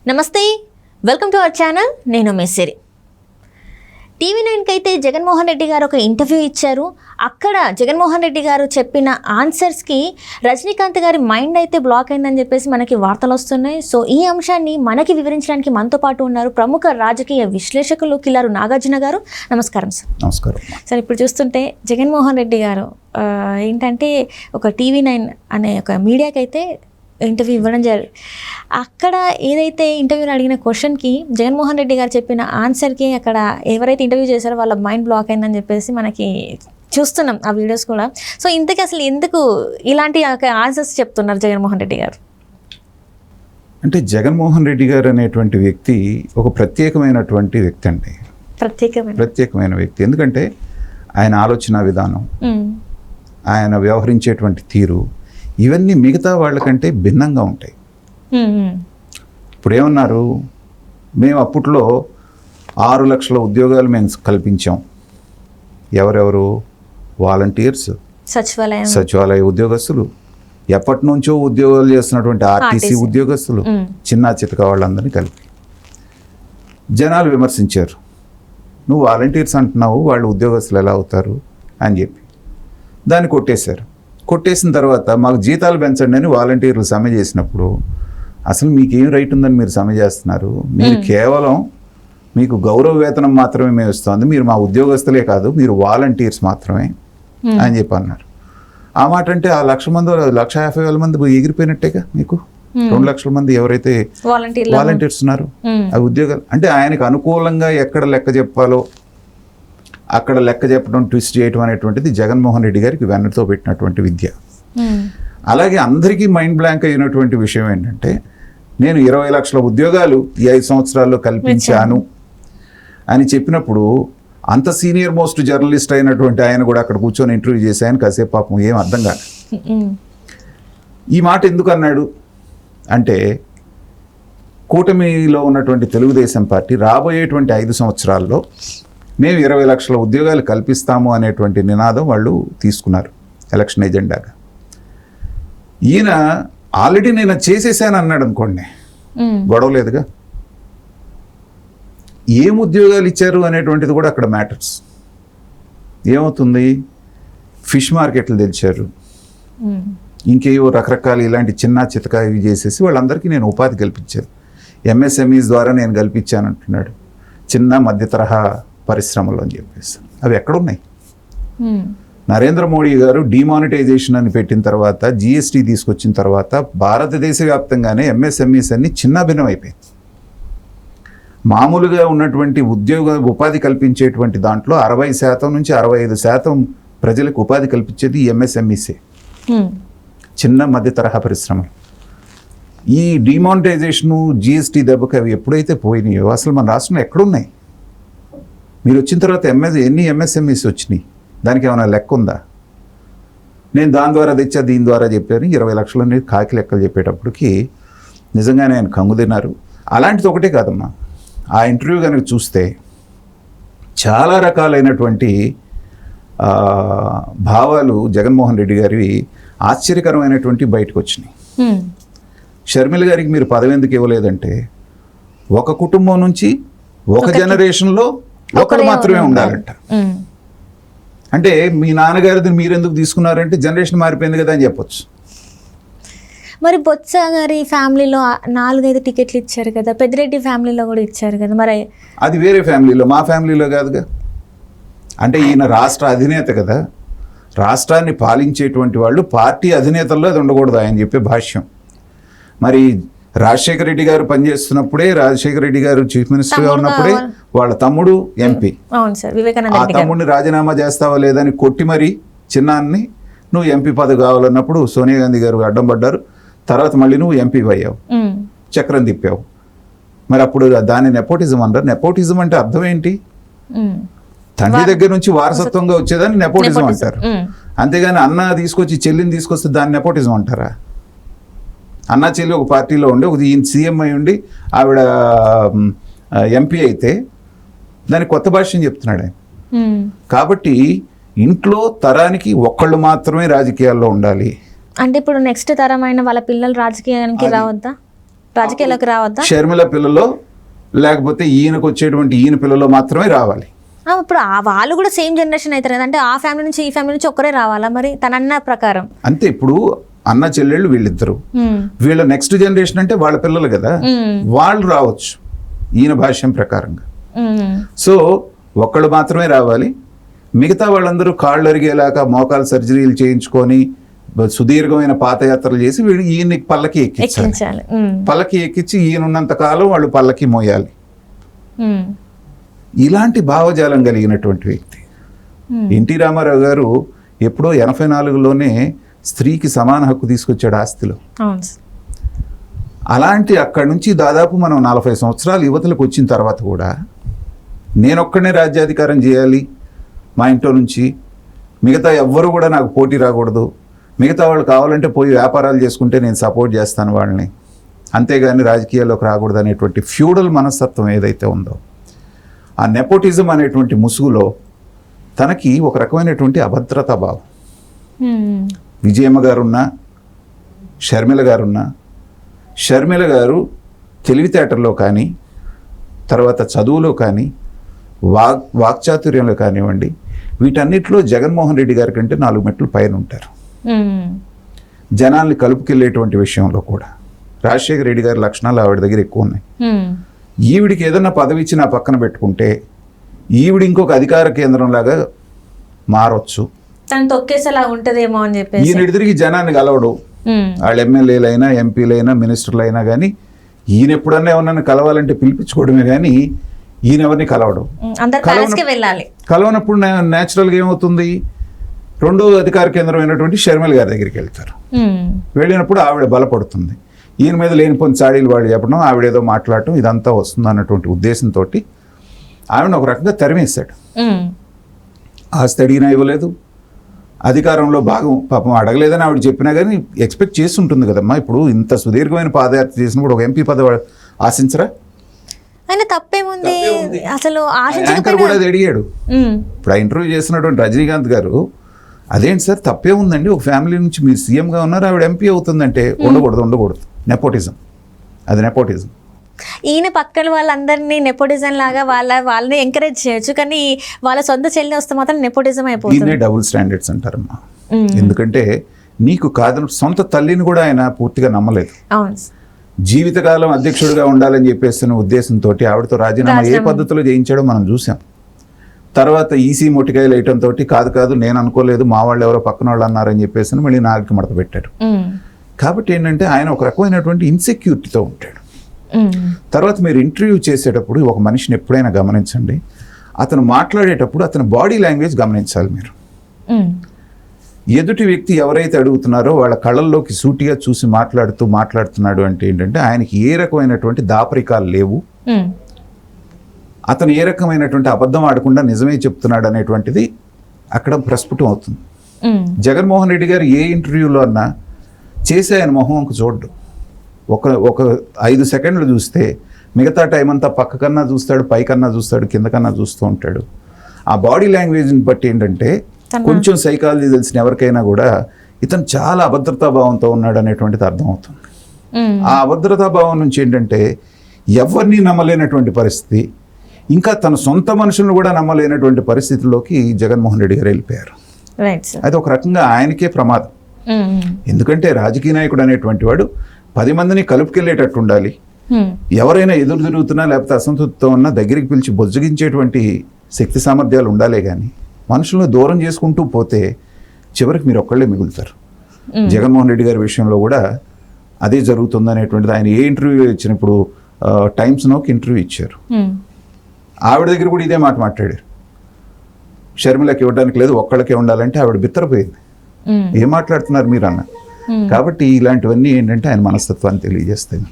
నమస్తే, welcome to our channel. నేను మెస్సిరి. TV9కి అయితే జగన్మోహన్ రెడ్డి గారు ఒక ఇంటర్వ్యూ ఇచ్చారు. అక్కడ జగన్మోహన్ రెడ్డి గారు చెప్పిన ఆన్సర్స్కి రజనీకాంత్ గారి మైండ్ అయితే బ్లాక్ అయిందని చెప్పేసి మనకి వార్తలు వస్తున్నాయి. సో ఈ అంశాన్ని మనకి వివరించడానికి మనతో పాటు ఉన్నారు ప్రముఖ రాజకీయ విశ్లేషకులు కిలారు నాగార్జున గారు. నమస్కారం సార్. నమస్కారం సార్. ఇప్పుడు చూస్తుంటే జగన్మోహన్ రెడ్డి గారు ఏంటంటే ఒక TV9 అనే ఒక మీడియాకి అయితే ఇంటర్వ్యూ ఇవ్వడం జరిగింది. అక్కడ ఏదైతే ఇంటర్వ్యూలో అడిగిన క్వశ్చన్కి జగన్మోహన్ రెడ్డి గారు చెప్పిన ఆన్సర్కి అక్కడ ఎవరైతే ఇంటర్వ్యూ చేశారో వాళ్ళ మైండ్ బ్లాక్ అయిందని చెప్పేసి మనకి చూస్తున్నాం ఆ వీడియోస్ కూడా. సో ఇంతకీ అసలు ఎందుకు ఇలాంటి ఆన్సర్స్ చెప్తున్నారు జగన్మోహన్ రెడ్డి గారు? అంటే జగన్మోహన్ రెడ్డి గారు అనేటువంటి వ్యక్తి ఒక ప్రత్యేకమైనటువంటి వ్యక్తి అండి. ప్రత్యేకమైన వ్యక్తి. ఎందుకంటే ఆయన ఆలోచన విధానం, ఆయన వ్యవహరించేటువంటి తీరు, ఇవన్నీ మిగతా వాళ్ళకంటే భిన్నంగా ఉంటాయి. ఇప్పుడు ఏమన్నారు, మేము అప్పట్లో 6 లక్షల ఉద్యోగాలు మేము కల్పించాం. ఎవరెవరు? వాలంటీర్స్, సచివాలయ ఉద్యోగస్తులు, ఎప్పటి నుంచో ఉద్యోగాలు చేస్తున్నటువంటి ఆర్టీసీ ఉద్యోగస్తులు, చిన్న చితక వాళ్ళందరినీ కలిపి జనాలు విమర్శించారు. నువ్వు వాలంటీర్స్ అంటున్నావు, వాళ్ళు ఉద్యోగస్తులు ఎలా అవుతారు అని చెప్పి దాన్ని కొట్టేశారు. కొట్టేసిన తర్వాత మాకు జీతాలు పెంచండి అని వాలంటీర్లు సమ్మె చేసినప్పుడు అసలు మీకు ఏం రైట్ ఉందని మీరు సమ్మె చేస్తున్నారు? మీరు కేవలం మీకు గౌరవ వేతనం మాత్రమే మేము ఇస్తుంది, మీరు మా ఉద్యోగస్తులే కాదు, మీరు వాలంటీర్స్ మాత్రమే అని చెప్పి అన్నారు. ఆ మాట అంటే ఆ 1,00,000 మంది 1,50,000 మంది ఎగిరిపోయినట్టేగా. మీకు 2 లక్షల మంది ఎవరైతే వాలంటీర్స్ ఉన్నారు ఆ ఉద్యోగాలు. అంటే ఆయనకు అనుకూలంగా ఎక్కడ లెక్క చెప్పాలో అక్కడ లెక్క చెప్పడం, ట్విస్ట్ చేయడం అనేటువంటిది జగన్మోహన్ రెడ్డి గారికి వెన్నతో పెట్టినటువంటి విద్య. అలాగే అందరికీ మైండ్ బ్లాంక్ అయినటువంటి విషయం ఏంటంటే, నేను 20 లక్షల ఉద్యోగాలు ఈ 5 సంవత్సరాల్లో కల్పించాను అని చెప్పినప్పుడు అంత సీనియర్ మోస్ట్ జర్నలిస్ట్ అయినటువంటి ఆయన కూడా అక్కడ కూర్చొని ఇంటర్వ్యూ చేసి ఆయన కాసేపు పాపం ఏం అర్థం కాదు. ఈ మాట ఎందుకు అన్నాడు అంటే, కూటమిలో ఉన్నటువంటి తెలుగుదేశం పార్టీ రాబోయేటువంటి 5 సంవత్సరాల్లో మేము 20 లక్షల ఉద్యోగాలు కల్పిస్తాము అనేటువంటి నినాదం వాళ్ళు తీసుకున్నారు ఎలక్షన్ ఎజెండాగా. ఈయన ఆల్రెడీ నేను చేసేసాను అన్నాడు అనుకోండి, గొడవలేదుగా. ఏం ఉద్యోగాలు ఇచ్చారు అనేటువంటిది కూడా అక్కడ మ్యాటర్స్. ఏమవుతుంది, ఫిష్ మార్కెట్లు తెచ్చారు, ఇంకేవో రకరకాల ఇలాంటి చిన్న చితకా ఇవి చేసేసి వాళ్ళందరికీ నేను ఉపాధి కల్పించాను. MSMEs ద్వారా నేను కల్పించాను అంటున్నాడు, చిన్న మధ్య తరహా పరిశ్రమలు అని చెప్పేసి. అవి ఎక్కడున్నాయి? నరేంద్ర మోడీ గారు డిమానిటైజేషన్ అని పెట్టిన తర్వాత, GST తీసుకొచ్చిన తర్వాత భారతదేశ వ్యాప్తంగానే MSMEs అన్ని చిన్న భిన్నం అయిపోయింది. మామూలుగా ఉన్నటువంటి ఉపాధి కల్పించేటువంటి దాంట్లో 60% నుంచి 65% ప్రజలకు ఉపాధి కల్పించేది MSMEసే, చిన్న మధ్య తరహా పరిశ్రమలు. ఈ డిమానిటైజేషను, GST దెబ్బకి అవి ఎప్పుడైతే పోయినాయో అసలు మన రాష్ట్రంలో ఎక్కడున్నాయి? మీరు వచ్చిన తర్వాత ఎన్ని MSMEs వచ్చినాయి? దానికి ఏమైనా లెక్క ఉందా? నేను దాని ద్వారా తెచ్చా, దీని ద్వారా చెప్పాను. 20 లక్షలని కాకి లెక్కలు చెప్పేటప్పటికి నిజంగానే ఆయన కంగు తిన్నారు. అలాంటిది ఒకటే కాదమ్మా, ఆ ఇంటర్వ్యూ కనుక చూస్తే చాలా రకాలైనటువంటి భావాలు జగన్మోహన్ రెడ్డి గారివి ఆశ్చర్యకరమైనటువంటి బయటకు వచ్చినాయి. షర్మిల గారికి మీరు పదవి ఎందుకు ఇవ్వలేదంటే, ఒక కుటుంబం నుంచి ఒక జనరేషన్లో ఒకరు మాత్రమే ఉండాలంట. అంటే మీ నాన్నగారిది మీరెందుకు తీసుకున్నారంటే జనరేషన్ మారిపోయింది కదా అని చెప్పొచ్చు. మరి బొత్స గారి ఫ్యామిలీలో 4-5 టికెట్లు ఇచ్చారు కదా, పెద్దిరెడ్డి ఫ్యామిలీలో కూడా ఇచ్చారు కదా, మరి అది వేరే ఫ్యామిలీలో, మా ఫ్యామిలీలో కాదుగా. అంటే ఈయన రాష్ట్ర అధినేత కదా, రాష్ట్రాన్ని పాలించేటువంటి వాళ్ళు పార్టీ అధినేతల్లో అది ఉండకూడదు ఆయన చెప్పే భాష్యం. మరి రాజశేఖర రెడ్డి గారు పనిచేస్తున్నప్పుడే, రాజశేఖర రెడ్డి గారు చీఫ్ మినిస్టర్గా ఉన్నప్పుడే వాళ్ళ తమ్ముడు MP. ఆ తమ్ముడిని రాజీనామా చేస్తావా లేదని కొట్టి మరి చిన్నాన్ని నువ్వు MP పదవి కావాలన్నప్పుడు సోనియా గాంధీ గారు అడ్డం పడ్డారు. తర్వాత మళ్ళీ నువ్వు MP అయ్యావు, చక్రం తిప్పావు. మరి అప్పుడు దాన్ని నెపోటిజం అన్నారు. నెపోటిజం అంటే అర్థం ఏంటి? తండ్రి దగ్గర నుంచి వారసత్వంగా వచ్చేదాన్ని నెపోటిజం అంటారు. అంతేగాని అన్న తీసుకొచ్చి చెల్లిని తీసుకొస్తే దాన్ని నెపోటిజం అంటారా? అన్నా చెల్లి ఒక పార్టీలో ఉండి, ఒక ఈయన CM అయి ఉండి ఆవిడ MP అయితే దానికి కొత్త భాష్యం చెప్తున్నాడు ఆయన. కాబట్టి ఇంట్లో తరానికి ఒక్కళ్ళు మాత్రమే రాజకీయాల్లో ఉండాలి అంటే ఇప్పుడు నెక్స్ట్ తరమైన వాళ్ళ పిల్లలు రాజకీయానికి రావద్దా? రాజకీయాల్లోకి రావద్దా? షర్మిల పిల్లలో లేకపోతే ఈయనకు వచ్చేటువంటి ఈయన పిల్లలో మాత్రమే రావాలి. ఇప్పుడు వాళ్ళు కూడా సేమ్ జనరేషన్ అవుతారు కదా, అంటే ఆ ఫ్యామిలీ నుంచి ఈ ఫ్యామిలీ నుంచి ఒక్కరే రావాలా మరి తనన్న ప్రకారం? అంతే. ఇప్పుడు అన్న చెల్లెళ్ళు వీళ్ళిద్దరు, వీళ్ళ నెక్స్ట్ జనరేషన్ అంటే వాళ్ళ పిల్లలు కదా, వాళ్ళు రావచ్చు ఈయన భాష్యం ప్రకారంగా. సో ఒక్కళ్ళు మాత్రమే రావాలి, మిగతా వాళ్ళందరూ కాళ్ళు అరిగేలాగా మోకాలు సర్జరీలు చేయించుకొని సుదీర్ఘమైన పాదయాత్రలు చేసి వీళ్ళు ఈయన్ని పల్లకి ఎక్కించాలి. పల్లకి ఎక్కించి ఈయనున్నంత కాలం వాళ్ళు పల్లకి మోయాలి. ఇలాంటి భావజాలం కలిగినటువంటి వ్యక్తి ఎన్టీ రామారావు గారు ఎప్పుడో 84లోనే స్త్రీకి సమాన హక్కు తీసుకొచ్చాడు ఆస్తిలో. అలాంటి అక్కడి నుంచి దాదాపు మనం 40 సంవత్సరాలు యువతలకు వచ్చిన తర్వాత కూడా నేనొక్కడనే రాజ్యాధికారం చేయాలి మా ఇంట్లో నుంచి, మిగతా ఎవ్వరూ కూడా నాకు పోటీ రాకూడదు, మిగతా వాళ్ళు కావాలంటే పోయి వ్యాపారాలు చేసుకుంటే నేను సపోర్ట్ చేస్తాను వాళ్ళని, అంతేగాని రాజకీయాల్లోకి రాకూడదు అనేటువంటి ఫ్యూడల్ మనస్తత్వం ఏదైతే ఉందో, ఆ నెపోటిజం అనేటువంటి ముసుగులో తనకి ఒక రకమైనటువంటి అభద్రతా భావం. విజయమ్మ గారున్నా, షర్మిల గారున్నా, షర్మిల గారు తెలివితేటల్లో కానీ, తర్వాత చదువులో కానీ, వాక్చాతుర్యంలో కానివ్వండి, వీటన్నిటిలో జగన్మోహన్ రెడ్డి గారి కంటే 4 మెట్లు పైన ఉంటారు. జనాల్ని కలుపుకెళ్ళేటువంటి విషయంలో కూడా రాజశేఖర రెడ్డి గారి లక్షణాలు ఆవిడ దగ్గర ఎక్కువ ఉన్నాయి. ఈవిడికి ఏదన్నా పదవి ఇచ్చి నా పక్కన పెట్టుకుంటే ఈవిడ ఇంకొక అధికార కేంద్రం లాగా మారొచ్చు, తను తొక్కేసేలా ఉంటదేమో అని చెప్పేసి ఈయన తిరిగి జనాన్ని కలవడు. వాళ్ళు ఎమ్మెల్యేలైనా ఎంపీలైనా మినిస్టర్లు అయినా కానీ ఈయన ఎప్పుడన్నా ఎవరన్నా కలవాలంటే పిలిపించుకోవడమే కానీ ఈయన ఎవరిని కలవడు. కలవనప్పుడు న్యాచురల్గా ఏమవుతుంది, రెండో అధికార కేంద్రం అయినటువంటి షర్మిల గారి దగ్గరికి వెళ్తారు. వెళ్ళినప్పుడు ఆవిడ బలపడుతుంది. ఈయన మీద లేనిపోయిన చాడీలు వాళ్ళు చెప్పడం, ఆవిడేదో మాట్లాడటం, ఇదంతా వస్తుంది అన్నటువంటి ఉద్దేశంతో ఆవిడని ఒక రకంగా తరిమేశాడు. ఆస్తి అడిగినా ఇవ్వలేదు, అధికారంలో భాగం పాపం అడగలేదని ఆవిడ చెప్పినా కానీ ఎక్స్పెక్ట్ చేసి ఉంటుంది కదమ్మా. ఇప్పుడు ఇంత సుదీర్ఘమైన పాదయాత్ర చేసినప్పుడు ఒక ఎంపీ పదవి ఆశించరా? ఆయన తప్పేముంది అసలు, యాంకర్ కూడా అది అడిగాడు. ఇప్పుడు ఆ ఇంటర్వ్యూ చేసినటువంటి రజనీకాంత్ గారు, అదేంటి సార్ తప్పే ఉందండి, ఒక ఫ్యామిలీ నుంచి మీరు సీఎంగా ఉన్నారు, ఆవిడ ఎంపీ అవుతుందంటే ఉండకూడదు, నెపోటిజం, అది నెపోటిజం. ఈయన పక్కన వాళ్ళందరినీ నెపోటిజం లాగా వాళ్ళని ఎంకరేజ్ చేయొచ్చు, కానీ వాళ్ళ సొంత చెల్లి వస్తే మాత్రం నెపోటిజం అయిపోతుంది. దీన్నే డబుల్ స్టాండర్డ్స్ అంటారమ్మా. ఎందుకంటే నీకు కాదు, సొంత తల్లిని కూడా ఆయన పూర్తిగా నమ్మలేదు. జీవితకాలం అధ్యక్షుడిగా ఉండాలని చెప్పేస్తున్న ఉద్దేశంతో ఆవిడతో రాజీనామా ఏ పద్ధతిలో చేయించాడో మనం చూసాం. తర్వాత ఈసీ మొట్టికాయలు వేయటంతో కాదు నేను అనుకోలేదు, మా వాళ్ళు ఎవరో పక్కన వాళ్ళు అన్నారని చెప్పేసి మళ్ళీ నాలుగు మడత పెట్టాడు. కాబట్టి ఏంటంటే ఆయన ఒక రకమైనటువంటి ఇన్సెక్యూరిటీతో ఉంటాడు. తర్వాత మీరు ఇంటర్వ్యూ చేసేటప్పుడు ఒక మనిషిని ఎప్పుడైనా గమనించండి, అతను మాట్లాడేటప్పుడు అతని బాడీ లాంగ్వేజ్ గమనించాలి మీరు. ఎదుటి వ్యక్తి ఎవరైతే అడుగుతున్నారో వాళ్ళ కళ్ళల్లోకి సూటిగా చూసి మాట్లాడుతున్నాడు అంటే ఏంటంటే ఆయనకి ఏ రకమైనటువంటి దాపరికాలు లేవు, అతను ఏ రకమైనటువంటి అబద్ధం ఆడకుండా నిజమే చెప్తున్నాడు అనేటువంటిది అక్కడ ప్రస్ఫుటం అవుతుంది. జగన్మోహన్ రెడ్డి గారు ఏ ఇంటర్వ్యూలో అన్నా చేసి ఆయన మొహంకు చూడ్డు, ఒక 5 సెకండ్లు చూస్తే మిగతా టైం అంతా పక్కకన్నా చూస్తాడు, పైకన్నా చూస్తాడు, కిందకన్నా చూస్తూ ఉంటాడు. ఆ బాడీ లాంగ్వేజ్ని బట్టి ఏంటంటే కొంచెం సైకాలజీ తెలిసిన ఎవరికైనా కూడా ఇతను చాలా అభద్రతా భావంతో ఉన్నాడు అనేటువంటిది అర్థమవుతుంది. ఆ అభద్రతా భావం నుంచి ఏంటంటే ఎవరిని నమ్మలేనటువంటి పరిస్థితి, ఇంకా తన సొంత మనుషులను కూడా నమ్మలేనటువంటి పరిస్థితుల్లోకి జగన్మోహన్ రెడ్డి గారు వెళ్ళిపోయారు. అది ఒక రకంగా ఆయనకే ప్రమాదం. ఎందుకంటే రాజకీయ నాయకుడు అనేటువంటి వాడు 10 మందిని కలుపుకెళ్ళేటట్టు ఉండాలి. ఎవరైనా ఎదురు తిరుగుతున్నా లేకపోతే అసంతృప్తితో ఉన్నా దగ్గరికి పిలిచి బొజ్జగించేటువంటి శక్తి సామర్థ్యాలు ఉండాలే కానీ మనుషులను దూరం చేసుకుంటూ పోతే చివరికి మీరు ఒక్కళ్ళే మిగులుతారు. జగన్మోహన్ రెడ్డి గారి విషయంలో కూడా అదే జరుగుతుంది అనేటువంటిది ఆయన ఏ ఇంటర్వ్యూ ఇచ్చినప్పుడు టైమ్స్ నోకి ఇంటర్వ్యూ ఇచ్చారు, ఆవిడ దగ్గర కూడా ఇదే మాట మాట్లాడారు. షర్మిలకి ఇవ్వడానికి లేదు, ఒక్కళ్ళకే ఉండాలంటే ఆవిడ బిత్తరపోయింది. ఏం మాట్లాడుతున్నారు మీరు అన్న. కాబట్టి ఇలాంటివన్నీ ఏంటంటే ఆయన మనస్తత్వాన్ని తెలియజేస్తాయి.